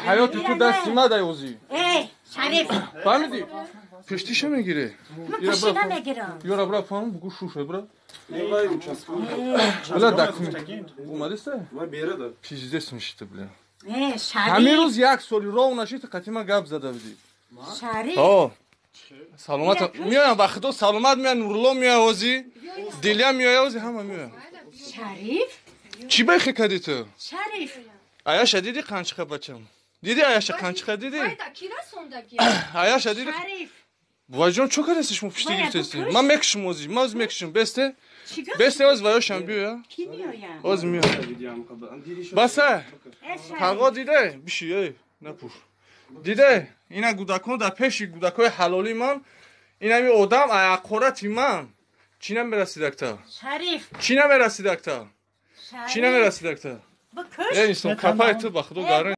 حیاتی تو دستی ما دیوزی شریف فهمیدی؟ پشتیشو میگیره پشتیشو میگیرم یارا برا فهم بگو شوشه برا بلا دکمی اومده سه؟ پیزده سمیشته بلا همه روز یک سالی راه نشید قطعی ما گپ زده بودی شریف سلامت میایم با خدا سلامت میان نورالله میاوازی دیلیا میاوازی همه میایم شریف چی بخی کردی تو؟ شریف آیاشا دیدی قنچخه بچم دیدی آیاشا قنچخه دیدی؟ آیاشا دیدی؟ شریف وای جان چو کردیش مو پشتی گرفتیستی من میکشم موزی ماز میکشم بسته بسته از وایاشم بیا کی میایم از میام بسه تقا دیده بیشی نپوش دیده اینا گودکان در پیش گودکای حلالی من اینا می آدم عقارتی من چی نمیرسید تا شریف چی نمیرسید تا چی نمیرسید تا بکش این سو کپای تو با خدا گاره